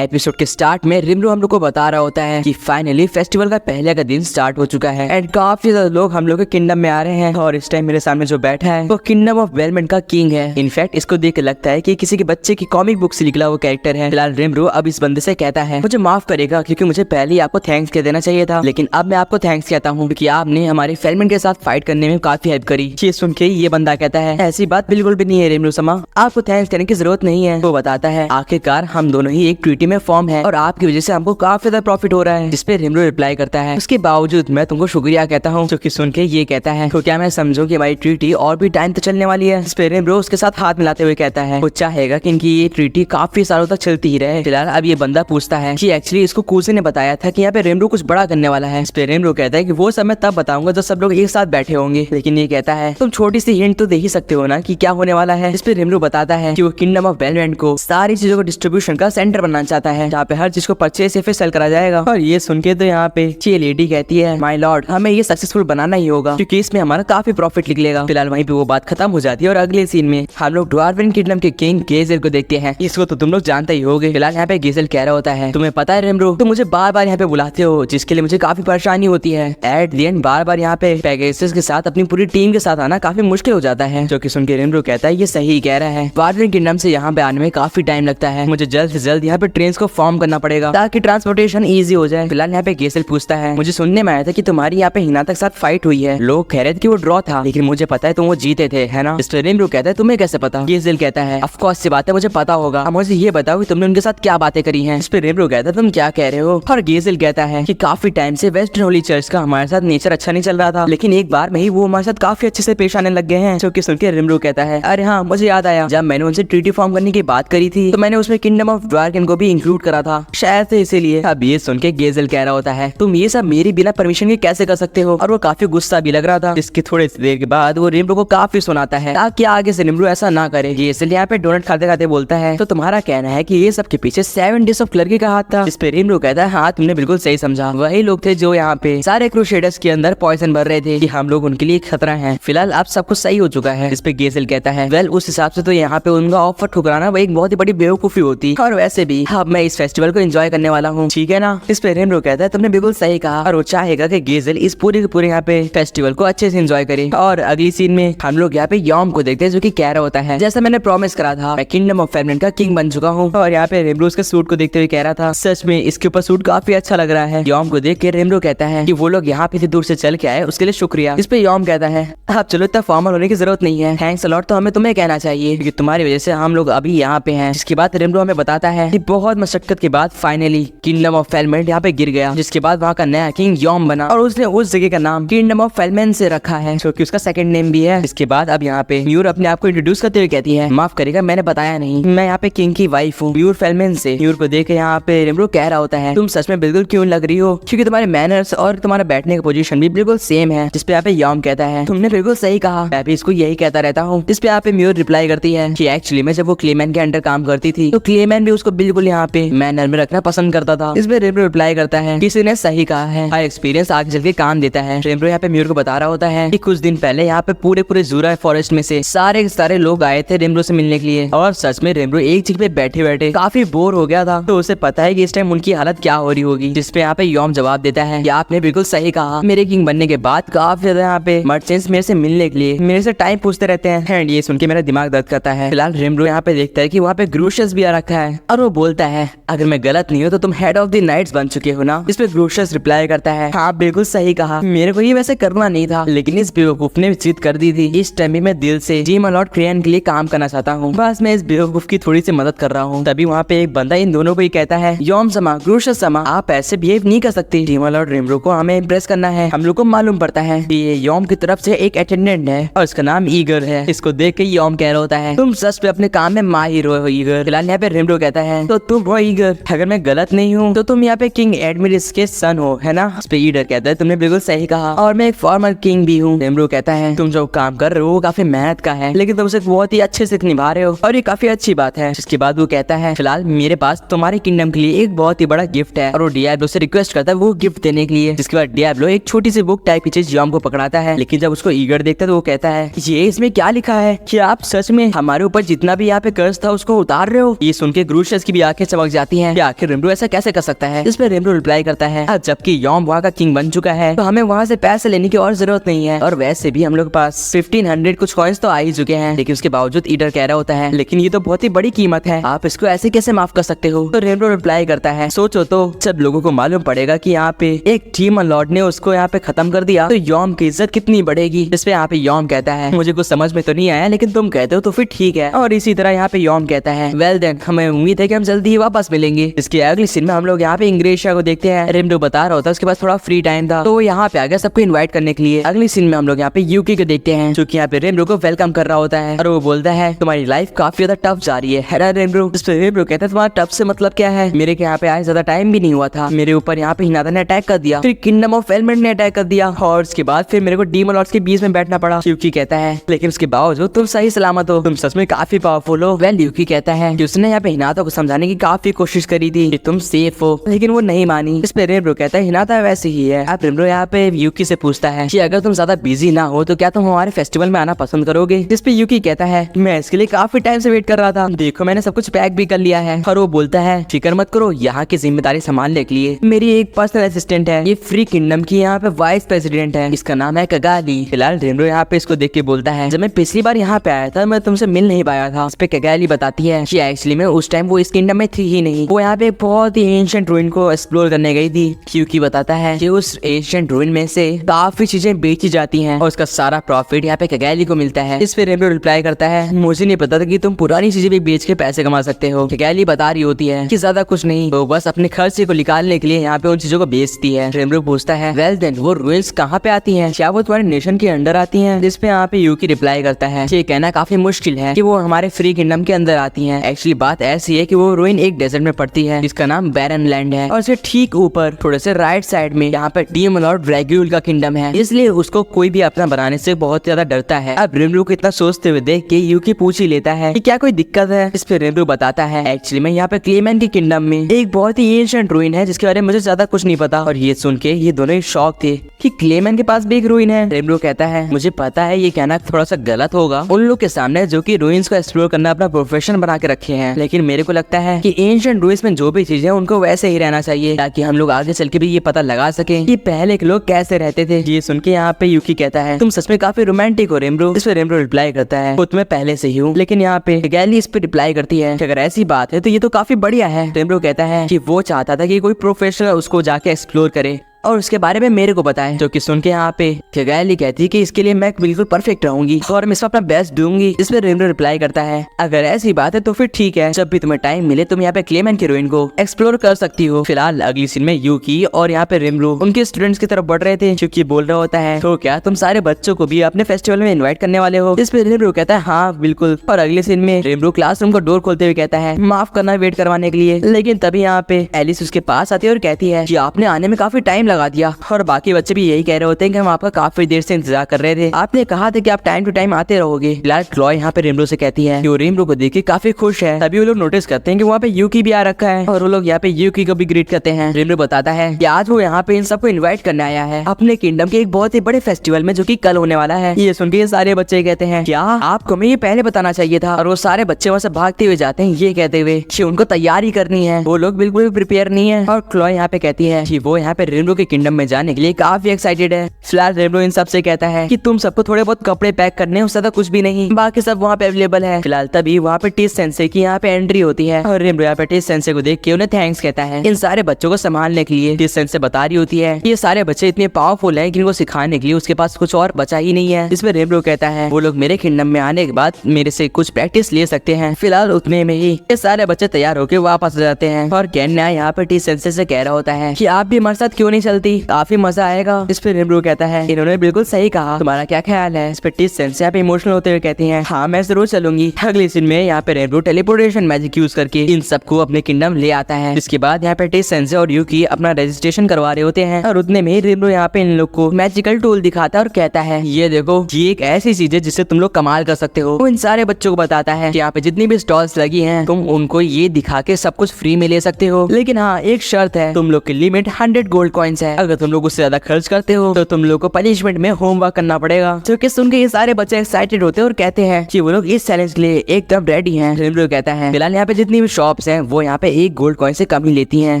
Episode के start में रिमरू हम लोग को बता रहा होता है कि फाइनली फेस्टिवल का पहले का दिन स्टार्ट हो चुका है एंड काफी ज्यादा लोग हम लोग के किंगडम में आ रहे हैं। और इस टाइम मेरे सामने जो बैठा है वो किंगडम ऑफ वेलमेंट का किंग है। इनफैक्ट इसको देख के लगता है कि किसी के बच्चे की कॉमिक बुक से निकला वो कैरेक्टर है। फिलहाल रिमरू अब इस बंदे से कहता है मुझे माफ करेगा क्योंकि मुझे पहले ही आपको थैंक्स कह देना चाहिए था, लेकिन अब मैं आपको थैंक्स कहता हूँ क्योंकि आपने हमारे वेलमेंट के साथ फाइट करने में काफी हेल्प करी। ये सुन के ये बंदा कहता है ऐसी बात बिल्कुल भी नहीं है रिमरू समा, आपको थैंक्स करने की जरूरत नहीं है। वो बताता है आखिरकार हम दोनों ही एक ट्रीटी में फॉर्म है और आपकी वजह से हमको काफी ज्यादा प्रॉफिट हो रहा है। जिसपे रिमरू रिप्लाई करता है उसके बावजूद मैं तुमको शुक्रिया कहता हूँ। जो कि सुन के ये कहता है तो क्या मैं समझूं कि हमारी ट्रीटी और भी टाइम तक चलने वाली है। इस पे रिमरू उसके साथ हाथ मिलाते हुए कहता है वो चाहेगा कि इनकी ये ट्रीटी काफी सालों तक चलती ही रहे। फिलहाल अब ये बंदा पूछता है कि एक्चुअली इसको कूसे ने बताया था कि यहाँ पे रिमरू कुछ बड़ा करने वाला है। इस पे रिमरू कहता है कि वो सब मैं तब बताऊंगा जब सब लोग एक साथ बैठे होंगे, लेकिन ये कहता है तुम छोटी सी हिंट तो दे ही सकते हो ना कि क्या होने वाला है। इस पे रिमरू बताता है कि वो किंगडम ऑफ वेलमेंट को सारी चीजों को डिस्ट्रीब्यूशन का सेंटर बनाना चाहता है जहाँ पे हर चीज को परचेस या फिर सेल करा जाएगा। और ये सुन के तो यहाँ पे ये लेडी कहती है माय लॉर्ड हमें ये सक्सेसफुल बनाना ही होगा क्योंकि इसमें हमारा काफी प्रॉफिट निकलेगा। फिलहाल वहीं पे वो बात खत्म हो जाती है और अगले सीन में हम लोग ड्वार्विन किंगडम के किंग गेजेल को देखते हैं। इसको तो तुम लोग जानते ही होगे। फिलहाल यहाँ पे गेजेल कह रहा होता है तुम्हें पता है रिमरू तुम मुझे बार बार यहाँ पे बुलाते हो जिसके लिए मुझे काफी परेशानी होती है। एट द एंड बार बार यहाँ पे पेगासस के साथ अपनी पूरी टीम के साथ आना काफी मुश्किल हो जाता है। जो कि सुन के रिमरू कहता है ये सही कह रहा है, ड्वार्विन किंगडम से यहाँ पे आने में काफी टाइम लगता है, मुझे जल्द से जल्द यहाँ पे ट्रेन को फॉर्म करना पड़ेगा ताकि ट्रांसपोर्टेशन ईजी हो जाए। फिलहाल यहाँ पे गेजेल पूछता है मुझे सुनने में आया था कि तुम्हारी यहाँ पे हिना तक साथ फाइट हुई है, लोग कह रहे थे कि वो ड्रॉ था लेकिन मुझे पता है तुम वो जीते थे है ना। मिस्टर रिमरू कहता है तुम्हें कैसे पता। गेजेल कहता है ऑफ कोर्स ये बात है मुझे पता होगा, अब मुझे ये बताओ कि तुमने उनके साथ क्या बातें करी हैं। इस पे रिमरू कहता है तुम क्या कह रहे हो। और गेजेल कहता है कि काफी टाइम से वेस्टर्न होली चर्च का हमारे साथ नेचर अच्छा नहीं चल रहा था, लेकिन एक बार में ही वो हमारे साथ काफी अच्छे से पेश आने लग गए हैं। जो कि सुन के रिमरू कहता है अरे हाँ मुझे याद आया, जब मैंने उनसे ट्रीटी फॉर्म करने की बात करी थी तो मैंने उसमें किंगडम ऑफ ड्वार्विन को भी इंक्लूड करा था, शायद से इसीलिए। अब ये सुन के गेजेल कह रहा होता है तुम ये सब मेरी बिना परमिशन के कैसे कर सकते हो, और वो काफी गुस्सा भी लग रहा था। इसके थोड़ी देर के बाद वो रिमरू को काफी सुनाता है ताकि आगे से रिमरू ऐसा ना करे। गेजेल यहाँ पे डोनट खाते खाते बोलता है तो तुम्हारा कहना है कि ये सब के पीछे 7 डेज ऑफ क्लर्की का हाथ था। इस पे रिमरू कहता है हाँ तुमने बिल्कुल सही समझा, वही लोग थे जो यहाँ पे सारे क्रूसेडर्स के अंदर पॉइजन भर रहे थे कि हम लोग उनके लिए खतरा है। फिलहाल अब सब कुछ सही हो चुका है। इस पे गेजेल कहता है वेल उस हिसाब से तो यहाँ पे उनका ऑफर ठुकराना वो एक बहुत ही बड़ी बेवकूफी होती, और वैसे भी अब मैं इस फेस्टिवल को एंजॉय करने वाला हूँ ठीक है ना। इस पे रिमरू कहता है तुमने बिल्कुल सही कहा, और वो चाहेगा कि गेजेल इस पूरे के पूरे यहाँ पे फेस्टिवल को अच्छे से एंजॉय करे। और अगली सीन में हम लोग यहाँ पे यॉम को देखते हैं जो कि कह रहा होता है जैसा मैंने प्रॉमिस करा था मैं किंगडम ऑफ वेलमेंट का किंग बन चुका हूँ। और यहाँ पे रिमरू उसके सूट को देखते हुए कह रहा था सच में इसके ऊपर सूट काफी अच्छा लग रहा है। यॉम को देख के रिमरू कहता है कि वो लोग यहाँ पे दूर से चल के आए उसके लिए शुक्रिया। इस पे यॉम कहता है अब चलो इतना फॉर्मल होने की जरूरत नहीं है, थैंक्स अ लॉट तो हमें तुम्हें कहना चाहिए क्योंकि तुम्हारी वजह से हम लोग अभी यहाँ पे हैं। जिसके बाद रिमरू हमें बताता है कि बहुत मशक्कत के बाद फाइनली किंगडम ऑफ वेलमेंट यहाँ पे गिर गया, जिसके बाद वहाँ का नया किंग यॉम बना और उसने उस जगह का नाम किंगडम ऑफ वेलमेंट से रखा है जो कि उसका सेकंड नेम भी है। इसके बाद अब यहाँ पे म्यूर अपने आप को इंट्रोड्यूस करते हुए कहती है माफ करेगा मैंने बताया नहीं, मैं यहाँ पे किंग की वाइफ हूँ म्यूर वेलमेंट से। म्यूर को देख के यहाँ पे रिमरू कह रहा होता है तुम सच में बिल्कुल क्यों लग रही हो क्योंकि तुम्हारे मैनर्स और तुम्हारा बैठने का पोजीशन भी बिल्कुल सेम है। जिसपे यहाँ पे यॉम कहता है तुमने बिल्कुल सही कहा, मैं भी इसको यही कहता रहता हूँ। जिसपे यहाँ पे म्यूर रिप्लाई करती है कि एक्चुअली मैं जब वो क्लेमैन के अंडर काम करती थी तो क्लेमैन भी उसको बिल्कुल यहाँ पे मैनर में रखना पसंद करता था। इसमें रिमरू रिप्लाई करता है किसी ने सही कहा है, हर एक्सपीरियंस आगे चल के काम देता है। रिमरू यहाँ पे म्यूर को बता रहा होता है कि कुछ दिन पहले यहाँ पे पूरे जूरा फॉरेस्ट में से सारे लोग आए थे रिमरू से मिलने के लिए, और सच में रिमरू एक जगह पे बैठे बैठे काफी बोर हो गया था, तो उसे पता है कि इस टाइम उनकी हालत क्या हो रही होगी। जिसपे यहाँ पे यॉम जवाब देता है कि आपने बिल्कुल सही कहा, मेरे किंग बनने के बाद काफी ज्यादा यहाँ पे मर्चेंट्स मेरे से मिलने के लिए मेरे से टाइम पूछते रहते हैं एंड ये सुन के मेरा दिमाग दर्द करता है। फिलहाल रिमरू यहाँ पे देखता है कि वहाँ पे ग्रूशियस भी आ रखा है और वो बोलता है अगर मैं गलत नहीं हूँ तो तुम हेड ऑफ द नाइट्स बन चुके हो ना। इस पे ग्रूशियस रिप्लाई करता है हाँ बिल्कुल सही कहा, मेरे को ये वैसे करना नहीं था लेकिन इस बेवकूफ ने जिद कर दी थी। इस टाइम भी मैं दिल से जी मलॉर्ड क्रेन के लिए काम करना चाहता हूँ, बस मैं इस बेवकूफ की थोड़ी सी मदद कर रहा हूँ। तभी वहाँ पे एक बंदा इन दोनों को ही कहता है यॉम समा ग्रूशियस समा आप ऐसे बिहेव नहीं कर सकते, जी मलॉर्ड रिमरू को हमें इम्प्रेस करना है। हम लोग को मालूम पड़ता है कि ये यॉम की तरफ से एक अटेंडेंट है और इसका नाम ईगर है। इसको देख के यॉम कह रहा होता है तुम सच पे अपने काम में माहिर हो ईगर। फिलहाल यहाँ पे रिमरू कहता है तो तुम हो ईगर, अगर मैं गलत नहीं हूँ तो तुम यहाँ पे किंग एडमिरस के सन हो है ना। इस पे ईगर कहता है तुमने बिल्कुल सही कहा और मैं एक फॉर्मर किंग भी हूँ। रिमरू कहता है तुम जो काम कर रहे हो वो काफी मेहनत का है लेकिन तुम उसे बहुत ही अच्छे से निभा रहे हो और ये काफी अच्छी बात है। जिसके बाद वो कहता है फिलहाल मेरे पास तुम्हारे किंगडम के लिए एक बहुत ही बड़ा गिफ्ट है, और वो डियाब्लो से रिक्वेस्ट करता है वो गिफ्ट देने के लिए। जिसके बाद डियाब्लो एक छोटी सी बुक टाइप की चीज यॉम को पकड़ाता है, लेकिन जब उसको ईगर देखता है तो वो कहता है ये इसमें क्या लिखा है कि आप सच में हमारे ऊपर जितना भी यहाँ पे कर्ज था उसको उतार रहे हो। ये सुन के ग्रूशियस की भी आंखें चमक जाती है कि आखिर रेमब्रो ऐसा कैसे कर सकता है। इस पर रेमब्रो रिप्लाई करता है जबकि यॉम वहाँ का किंग बन चुका है तो हमें वहाँ से पैसे लेने की और जरूरत नहीं है, और वैसे भी हम लोग के पास 1500 कुछ कॉइन्स तो आ ही चुके हैं। लेकिन उसके बावजूद ईडर कह रहा होता है लेकिन ये तो बहुत ही बड़ी कीमत है, आप इसको ऐसे कैसे माफ कर सकते हो। तो रेमब्रो रिप्लाई करता है सोचो तो जब लोगों को मालूम पड़ेगा कि यहाँ पे एक डीमन लॉर्ड ने उसको यहाँ पे खत्म कर दिया तो यॉम की इज्जत कितनी बढ़ेगी। इस पे यहाँ पे यॉम कहता है मुझे कुछ समझ में तो नहीं आया लेकिन तुम कहते हो तो फिर ठीक है। और इसी तरह यहाँ पे यॉम कहता है वेल देन हमें उम्मीद है कि हम जल्दी ही वापस मिलेंगे। इसके अगले सीन में हम लोग यहाँ पे इंग्रेशिया को देखते हैं। रेमब्रो बता रहा होता है उसके पास थोड़ा फ्री टाइम था तो यहाँ पे आ गया सबको इन्वाइट करने के लिए। अगले सीन में हम लोग यहाँ पे यूकी को देखते हैं जो कि यहाँ पे रेमब्रो को वेलकम कर रहा होता है और वो बोलता है तुम्हारी लाइफ काफी ज्यादा टफ जा रही है ना रेमब्रो। इस पे रेमब्रो कहता है तुम्हारा टफ से मतलब क्या है, मेरे के यहाँ पे आए ज्यादा टाइम भी नहीं हुआ था, मेरे ऊपर यहाँ पे हिनाता ने अटैक कर दिया, फिर किंगडम ऑफ वेलमेंट ने अटैक कर दिया और उसके बाद फिर मेरे को डीमन लॉर्ड्स के बीच में बैठना पड़ा। यूकी कहता है लेकिन उसके बावजूद तुम सही सलामत हो, तुम सच में काफी पावरफुल हो। वेल यूकी कहता है कि उसने यहाँ पे हिनाता को समझाने की काफी कोशिश करी थी कि तुम सेफ हो लेकिन वो नहीं मानी। इस पे रेमब्रो कहता है हिनाता वैसे ही है। अब रेमब्रो यहाँ पे यूकी से पूछता है कि अगर तुम ज्यादा बिजी ना हो तो क्या तुम हमारे फेस्टिवल में आना पसंद करोगे। जिस पे यूकी कहता है मैं इसके लिए काफी टाइम से वेट कर रहा था, देखो मैंने सब कुछ पैक भी कर लिया है। और वो बोलता है फिक्र मत करो, यहाँ की जिम्मेदारी संभालने के लिए मेरी एक पर्सनल असिस्टेंट है, ये फ्री किंगडम की यहाँ पे वाइस प्रेसिडेंट है, इसका नाम है कगाली। फिलहाल रेमब्रो यहाँ पे इसको देख के बोलता है जब मैं पिछली बार यहाँ पे आया था मैं तुमसे मिल नहीं पाया था। इस पे कगाली बताती है कि एक्चुअली में उस टाइम वो इस किंगडम में थी ही नहीं, वो यहाँ पे बहुत ही एंशिएंट रूइन को एक्सप्लोर करने गई थी। यूकी बताता है कि उस एंशिएंट रूइन में से काफी चीजें बेची जाती हैं और उसका सारा प्रॉफिट यहाँ पे कगाली को मिलता है। इस पे रेमब्रो रिप्लाई करता है मुझे नहीं पता था कि तुम पुरानी चीजें भी बेच के पैसे कमा सकते हो। कगाली बता रही होती है कि ज्यादा कुछ नहीं, वो बस अपने खर्चे को निकालने के लिए यहाँ पे उन चीजों को बेचती है। रेमब्रो पूछता है वेल देन वो रूइंस कहाँ पे आती हैं, क्या वो तुम्हारे नेशन के अंडर आती हैं। जिसपे यहाँ पे यूकी रिप्लाई करता है ये कहना काफी मुश्किल है कि वो हमारे फ्री किंगडम के अंदर आती हैं। एक्चुअली बात ऐसी है कि वो रूइन एक डेजर्ट में पड़ती है जिसका नाम बैरन लैंड है और उसके ठीक ऊपर थोड़े से राइट साइड में यहाँ पे डीमन लॉर्ड ड्रैगुल का किंगडम है, इसलिए उसको कोई भी अपना बनाने से बहुत ज्यादा डरता है। अब रेमब्रो को इतना सोचते हुए देख के यूकी पूछ ही लेता है कि क्या कोई दिक्कत है। इस पे रेमब्रो बताता है एक्चुअली में यहाँ पे क्लेमैन के किंगडम में एक बहुत ही एंशिएंट रूइन है जिसके बारे में मुझे ज्यादा कुछ नहीं पता। और ये सुन के ये दोनों ही शॉक थे कि क्लेमैन के पास भी एक रूइन है। रेमब्रो कहता है मुझे पता है ये कहना थोड़ा सा गलत होगा उन लोग के सामने जो कि रूइंस को एक्सप्लोर करना अपना प्रोफेशन बना के रखे हैं, लेकिन मेरे को लगता है कि एंशिएंट रूइंस में जो भी चीजें उनको वैसे ही रहना चाहिए ताकि हम लोग आगे चल के भी ये पता लगा सके कि पहले के लोग कैसे रहते थे। ये सुन के यहाँ पे यूकी कहता है तुम सच में काफी रोमांटिक हो रेमब्रो। इस पे रेमब्रो रिप्लाई करता है खुद मैं पहले से ही हूँ, लेकिन यहाँ पे कगाली इस पे रिप्लाई करती है कि अगर ऐसी बात है तो ये तो काफी बढ़िया है। रेमब्रो कहता है कि वो चाहता था कि कोई प्रोफेशनल उसको जाके एक्सप्लोर करे और उसके बारे में मेरे को बताएं, जो कि सुन के यहाँ पे कगाली कहती है कि इसके लिए मैं बिल्कुल परफेक्ट रहूंगी और मैं इसमें अपना बेस्ट दूंगी। इसमें रेमब्रो रिप्लाई करता है अगर ऐसी बात है तो फिर ठीक है, जब भी तुम्हें टाइम मिले तुम यहाँ पे क्लेमैन के रूइन को एक्सप्लोर कर सकती हो। फिलहाल अगली सीन में यूकी और यहाँ पे रेमब्रो उनके स्टूडेंट्स की तरफ बढ़ रहे थे क्योंकि बोल रहा होता है तो क्या तुम सारे बच्चों को भी अपने फेस्टिवल में इन्वाइट करने वाले हो। इस पे रेमब्रो कहता है हाँ बिल्कुल। और अगले सीन में रेमब्रो क्लासरूम का डोर खोलते हुए कहता है माफ करना वेट करवाने के लिए, लेकिन तभी यहाँ पे एलिस उसके पास आती है और कहती है कि आपने आने में काफी टाइम लगा दिया। और बाकी बच्चे भी यही कह रहे होते हैं कि हम आपका काफी देर से इंतजार कर रहे थे, आपने कहा था कि आप टाइम टू टाइम आते रहोगे। फिलहाल क्लॉय यहाँ पे रेमब्रो से कहती है कि वो रेमब्रो को देख के काफी खुश है। तभी वो लोग नोटिस करते हैं कि वहाँ पे यूकी भी आ रखा है और वो लोग यहाँ पे यूकी को भी ग्रीट करते हैं। रेमब्रो बताता है कि आज वो यहाँ पे इन सबको इन्वाइट करने आया है अपने किंगडम के एक बहुत ही बड़े फेस्टिवल में जो कि कल होने वाला है। ये सुन के सारे बच्चे कहते हैं क्या आपको हमें ये पहले बताना चाहिए था, और वो सारे बच्चे वहाँ से भागते हुए जाते हैं ये कहते हुए कि उनको तैयारी करनी है, वो लोग बिल्कुल भी प्रिपेयर नहीं है। और क्लॉय यहाँ पे कहती है कि वो यहाँ पे रेमब्रो के किंगडम में जाने के लिए काफी एक्साइटेड है। फिलहाल रेमब्रो इन सब से कहता है कि तुम सबको थोड़े बहुत कपड़े पैक करने, उससे ज्यादा कुछ भी नहीं, बाकी सब वहाँ पे अवेलेबल है। फिलहाल तभी वहाँ पे टीस सेंसे की यहाँ पे एंट्री होती है और रेमब्रो यहाँ पे टीस सेंसे को देख के उन्हें थैंक्स कहता है इन सारे बच्चों को संभालने के लिए। टीस सेंसे बता रही होती है ये सारे बच्चे इतने पावरफुल हैं कि इनको सिखाने के लिए उसके पास कुछ और बचा ही नहीं है। इसमें रेमब्रो कहता है वो लोग मेरे किंगडम में आने के बाद मेरे से कुछ प्रैक्टिस ले सकते हैं। फिलहाल उतने में ही ये सारे बच्चे तैयार होकर वापस आ जाते हैं और कैन्या यहाँ पे टीस सेंसे से कह रहा होता है कि आप भी हमारे साथ क्यों नहीं चलती, काफी मजा आएगा। इस पे रेमब्रो कहता है इन्होंने बिल्कुल सही कहा, तुम्हारा क्या ख्याल है। इस पे टीस सेंसे यहाँ पे इमोशनल होते हुए कहती हैं हाँ मैं जरूर चलूंगी। अगले सीन में यहाँ पे रेमब्रो टेलीपोर्टेशन मैजिक यूज करके इन सबको अपने किंगडम ले आता है। इसके बाद यहाँ पे टीस सेंसे और यूकी अपना रजिस्ट्रेशन करवा रहे होते हैं और उतने में रेमब्रो यहाँ पे इन लोग को मैजिकल टूल दिखाता है और कहता है ये देखो ये एक ऐसी चीज है जिससे तुम लोग कमाल कर सकते हो। वो इन सारे बच्चों को बताता है कि यहाँ पे जितनी भी स्टॉल्स लगी हैं तुम उनको ये दिखा के सब कुछ फ्री में ले सकते हो, लेकिन हाँ एक शर्त है, तुम लोग की लिमिट 100 गोल्ड कॉइन्स बैलेंस है, अगर तुम लोग उससे ज्यादा खर्च करते हो तो तुम लोग को पनिशमेंट में होमवर्क करना पड़ेगा। जो कि सुन के ये सारे बच्चे एक्साइटेड होते हैं और कहते हैं कि वो लोग इस चैलेंज के लिए एकदम रेडी हैं। रिमरो कहता है फिलहाल यहाँ पे जितनी भी शॉप्स हैं वो यहाँ पे एक गोल्ड कॉइन से कम ही लेती हैं।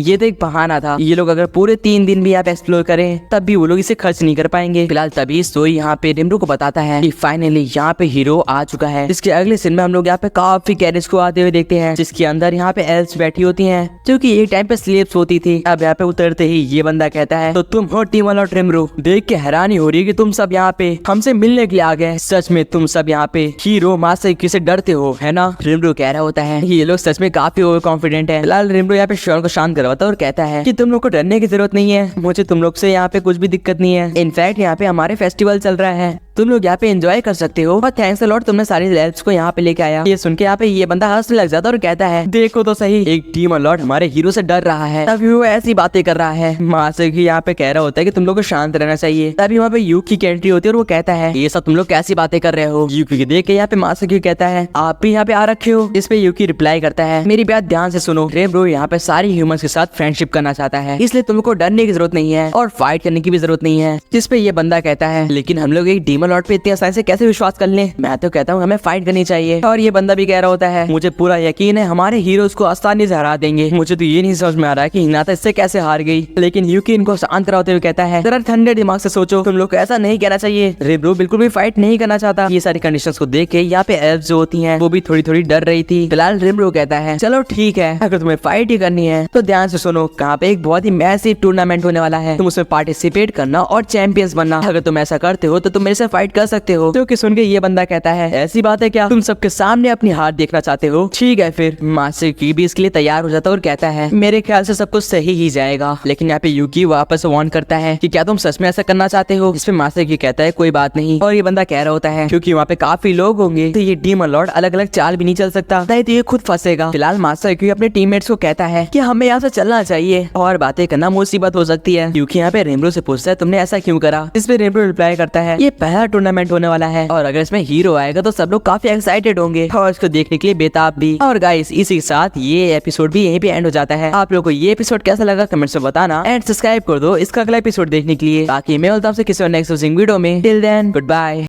ये तो एक बहाना था, ये लोग अगर पूरे 3 दिन भी यहाँ पे एक्सप्लोर करें तब भी वो लोग इसे खर्च नहीं कर पाएंगे। फिलहाल तभी सोई यहाँ पे रिमरो को बताता है कि फाइनली यहाँ पे हीरो आ चुका है। इसके अगले सीन में हम लोग यहाँ पे काफी कैरेज को आते हुए देखते हैं, जिसके अंदर यहाँ पे एल्स बैठी होती हैं जो कि एक टाइम पे स्लेव्स होती थी। अब यहाँ पे उतरते ही ये बंदा कहता है तो तुम हो टीम अलॉट रिमरो। देख के हैरानी हो रही है कि तुम सब यहाँ पे हमसे मिलने के लिए आ गए। सच में तुम सब यहाँ पे हीरो मासाकी से डरते हो है ना? रिमरो कह रहा होता है ये लोग सच में काफी ओवर कॉन्फिडेंट है। फिलहाल रिमरो यहाँ पे शॉन को शांत करवाता है और कहता है कि तुम लोग को डरने की जरूरत नहीं है, मुझे तुम लोग से यहाँ पे कुछ भी दिक्कत नहीं है। इनफैक्ट यहाँ पे हमारे फेस्टिवल चल रहा है, तुम लोग यहाँ पे एंजॉय कर सकते हो और थैंक्स अ लॉट तुमने सारी लेब्स को यहाँ पे लेके आया। ये सुन के यहाँ पे ये बंदा हंसने लग जाता है और कहता है देखो तो सही, एक टीम अलॉट हमारे हीरो से डर रहा है तभी वो ऐसी बातें कर रहा है। मासाकी यहाँ पे कह रहा होता है कि तुम लोग को शांत रहना चाहिए। तभी वहाँ पे यूकी की एंट्री होती है और वो कहता है ये सब तुम लोग कैसी बातें कर रहे हो। यूकी देख के यहाँ पे मासाकी कहता है आप भी यहाँ पे आ रखे हो। इस पे यूकी रिप्लाई करता है मेरी बात ध्यान से सुनो, रिमरो यहाँ पे सारी ह्यूमंस के साथ फ्रेंडशिप करना चाहता है, इसलिए तुमको डरने की जरूरत नहीं है और फाइट करने की भी जरूरत नहीं है। जिस पे ये बंदा कहता है लेकिन हम लोग एक डीमन लॉर्ड पे इतनी आसानी से कैसे विश्वास कर लें? मैं तो कहता हूँ हमें फाइट करनी चाहिए। और ये बंदा भी कह रहा होता है मुझे पूरा यकीन है हमारे हीरोज को आसानी से हरा देंगे। मुझे तो ये नहीं समझ में आ रहा है कि हिनाता इससे कैसे हार गई। लेकिन यूकी इनको शांत कराते हुए कहता है जरा ठंडे दिमाग से सोचो, तुम लोग को ऐसा नहीं कहना चाहिए। रिमरो बिल्कुल भी फाइट नहीं करना चाहता। ये सारी कंडीशंस को देख के यहाँ पे एल्फ जो होती हैं वो भी थोड़ी थोड़ी डर रही थी। फिलहाल रिमरो कहता है चलो ठीक है, अगर तुम्हें फाइट ही करनी है तो ध्यान से सुनो, कहाँ पे एक बहुत ही मैसिव टूर्नामेंट होने वाला है, तुम उसमें पार्टिसिपेट करना और चैंपियंस बनना। अगर तुम ऐसा करते हो तो तुम मेरे से फाइट कर सकते हो। क्योंकि सुन के ये बंदा कहता है ऐसी बात है क्या, तुम सबके सामने अपनी हार देखना चाहते हो? ठीक है फिर। मासाकी भी इसके लिए तैयार हो जाता है और कहता है मेरे ख्याल से सब कुछ सही ही जाएगा। लेकिन यहाँ पे यूकी वापस वार्न करता है कि क्या तुम सच में ऐसा करना चाहते हो? इस पे मासाकी कहता है कोई बात नहीं। और ये बंदा कह रहा होता है क्योंकि वहाँ पे काफी लोग होंगे तो ये डीमन लॉर्ड अलग अलग चाल भी नहीं चल सकता, नहीं तो ये खुद फंसेगा। फिलहाल मासाकी अपने टीममेट्स को कहता है कि हमें यहाँ से चलना चाहिए और बातें करना मुसीबत हो सकती है। क्योंकि यहाँ पे रिमरो से पूछता है तुमने ऐसा क्यों करा? इस पे रिमरो रिप्लाई करता है ये पहला टूर्नामेंट होने वाला है और अगर इसमें हीरो आएगा तो सब लोग काफी एक्साइटेड होंगे और इसको देखने के लिए बेताब भी। और गाइस इसी के साथ ये एपिसोड भी यहीं पे एंड हो जाता है। आप लोगों को ये एपिसोड कैसा लगा कमेंट्स में बताना एंड सब्सक्राइब कर दो इसका अगला एपिसोड देखने के लिए। बाकी मैं बोलता हूँ किसी और नेक्स्ट वीडियो में। Till then good bye.